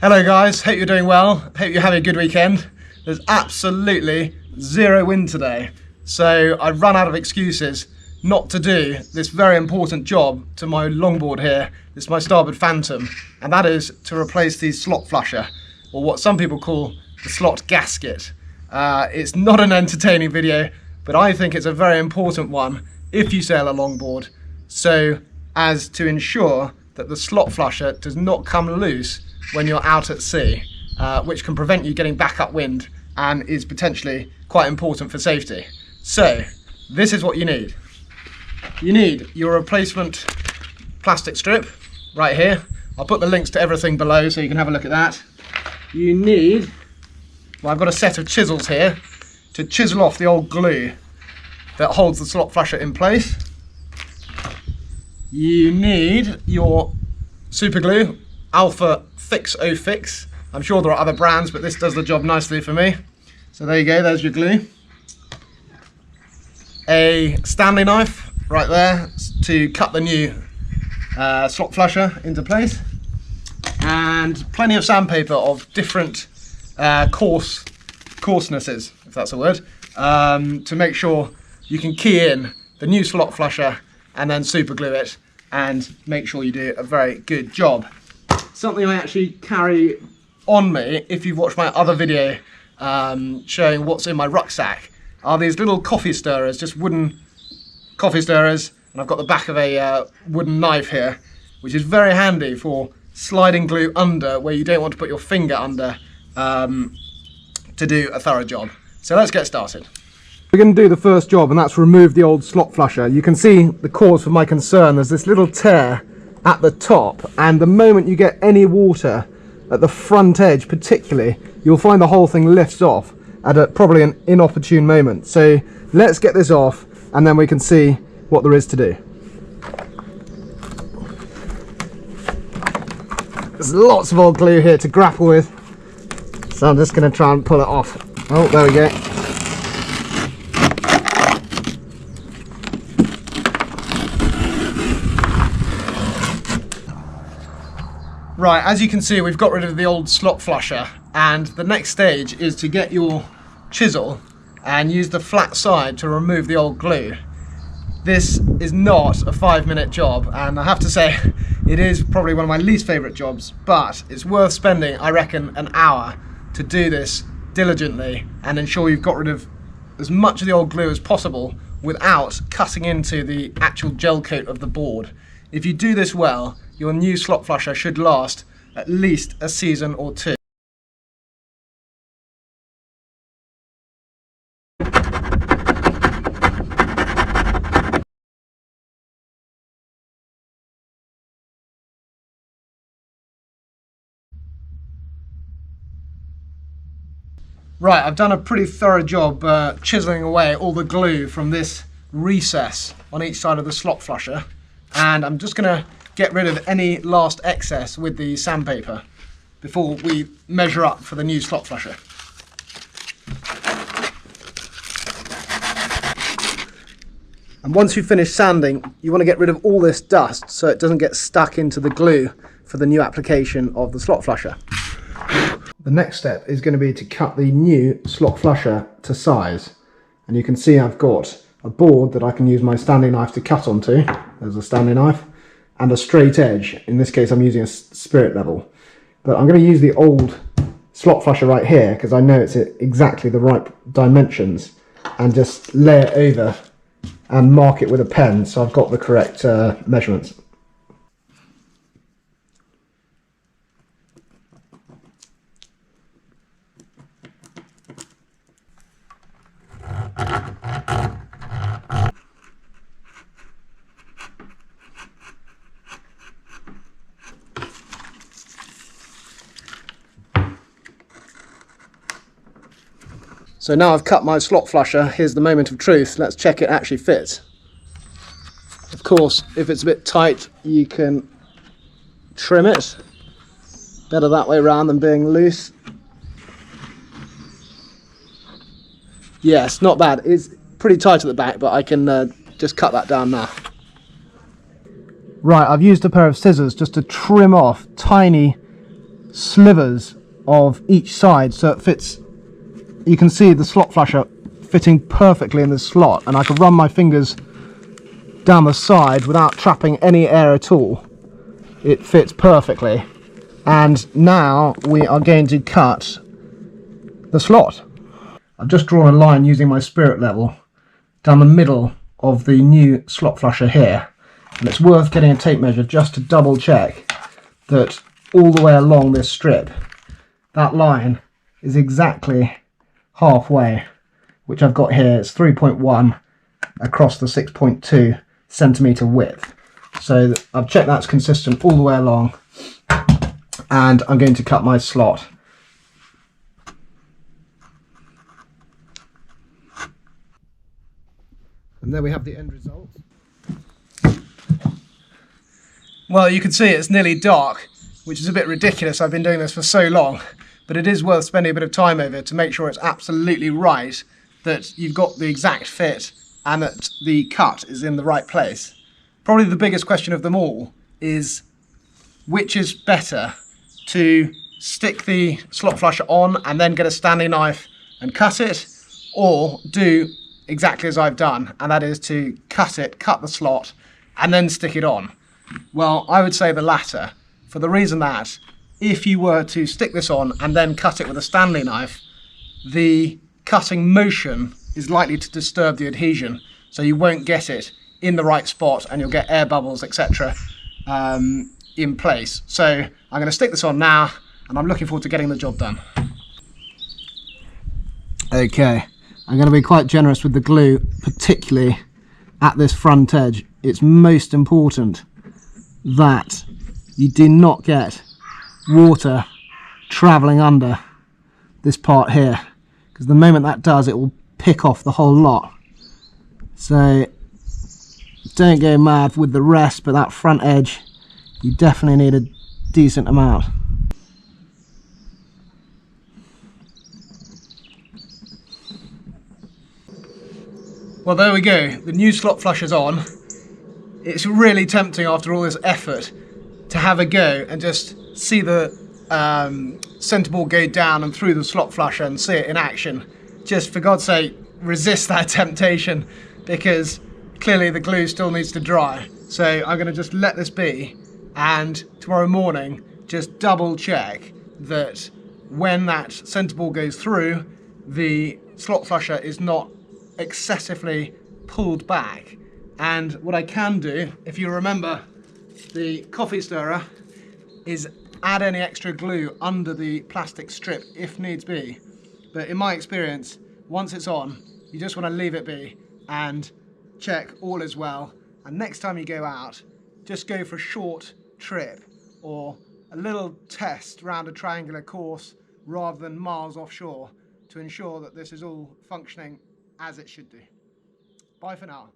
Hello guys, hope you're doing well, hope you're having a good weekend. There's absolutely zero wind today, so I've run out of excuses not to do this very important job to my longboard here. This is my starboard phantom, and that is to replace the slot flusher, or what some people call the slot gasket. It's not an entertaining video, but I think it's a very important one if you sail a longboard, so as to ensure that the slot flusher does not come loose when you're out at sea, which can prevent you getting back upwind and is potentially quite important for safety. So this is what you need. You need your replacement plastic strip right here. I'll put the links to everything below so you can have a look at that. You need, well, I've got a set of chisels here to chisel off the old glue that holds the slot flusher in place. You need your super glue, Alpha Fix O Fix. I'm sure there are other brands, but this does the job nicely for me. So there you go, there's your glue. A Stanley knife right there to cut the new slot flusher into place. And plenty of sandpaper of different coarsenesses, if that's a word, to make sure you can key in the new slot flusher and then super glue it and make sure you do a very good job. Something I actually carry on me, if you've watched my other video showing what's in my rucksack, are these little coffee stirrers, just wooden coffee stirrers, and I've got the back of a wooden knife here, which is very handy for sliding glue under where you don't want to put your finger under to do a thorough job. So let's get started. We're going to do the first job, and that's remove the old slot flusher. You can see the cause for my concern. There's this little tear at the top, and the moment you get any water at the front edge particularly, you'll find the whole thing lifts off at probably an inopportune moment. So let's get this off and then we can see what there is to do. There's lots of old glue here to grapple with, so I'm just going to try and pull it off. Oh, there we go. Right, as you can see, we've got rid of the old slot flusher, and the next stage is to get your chisel and use the flat side to remove the old glue. This is not a 5-minute job, and I have to say it is probably one of my least favourite jobs, but it's worth spending, I reckon, an hour to do this diligently and ensure you've got rid of as much of the old glue as possible without cutting into the actual gel coat of the board. If you do this well, your new slot flusher should last at least a season or two. Right, I've done a pretty thorough job chiseling away all the glue from this recess on each side of the slot flusher, and I'm just going to get rid of any last excess with the sandpaper before we measure up for the new slot flusher. And once you've finished sanding, you want to get rid of all this dust so it doesn't get stuck into the glue for the new application of the slot flusher. The next step is going to be to cut the new slot flusher to size. And you can see I've got a board that I can use my Stanley knife to cut onto. There's a Stanley knife. And a straight edge. In this case I'm using a spirit level, but I'm going to use the old slot flusher right here because I know it's at exactly the right dimensions, and just lay it over and mark it with a pen so I've got the correct measurements. So now I've cut my slot flusher, here's the moment of truth. Let's check it actually fits. Of course, if it's a bit tight, you can trim it. Better that way around than being loose. Yes, not bad. It's pretty tight at the back, but I can just cut that down now. Right, I've used a pair of scissors just to trim off tiny slivers of each side so it fits. You can see the slot flusher fitting perfectly in the slot, and I can run my fingers down the side without trapping any air at all. It fits perfectly. And now we are going to cut the slot. I've just drawn a line using my spirit level down the middle of the new slot flusher here, and it's worth getting a tape measure just to double check that all the way along this strip that line is exactly halfway, which I've got here. It's 3.1 across the 6.2 centimetre width. So I've checked that's consistent all the way along, and I'm going to cut my slot. And there we have the end result. Well, you can see it's nearly dark, which is a bit ridiculous. I've been doing this for so long, but it is worth spending a bit of time over to make sure it's absolutely right, that you've got the exact fit and that the cut is in the right place. Probably the biggest question of them all is which is better, to stick the slot flusher on and then get a Stanley knife and cut it, or do exactly as I've done, and that is to cut the slot and then stick it on. Well, I would say the latter, for the reason that if you were to stick this on and then cut it with a Stanley knife, the cutting motion is likely to disturb the adhesion, so you won't get it in the right spot and you'll get air bubbles, etc. In place. So I'm going to stick this on now, and I'm looking forward to getting the job done. Okay, I'm going to be quite generous with the glue, particularly at this front edge. It's most important that you do not get water travelling under this part here, because the moment that does, it will pick off the whole lot. So don't go mad with the rest, but that front edge, you definitely need a decent amount. Well, there we go. The new slot flusher's on. It's really tempting after all this effort to have a go and just see the centerboard go down and through the slot flusher and see it in action. Just for God's sake, resist that temptation, because clearly the glue still needs to dry. So I'm going to just let this be, and tomorrow morning just double check that when that centerboard goes through, the slot flusher is not excessively pulled back. And what I can do, if you remember the coffee stirrer, is add any extra glue under the plastic strip if needs be. But in my experience, once it's on, you just want to leave it be and check all is well. And next time you go out, just go for a short trip or a little test round a triangular course rather than miles offshore, to ensure that this is all functioning as it should do. Bye for now.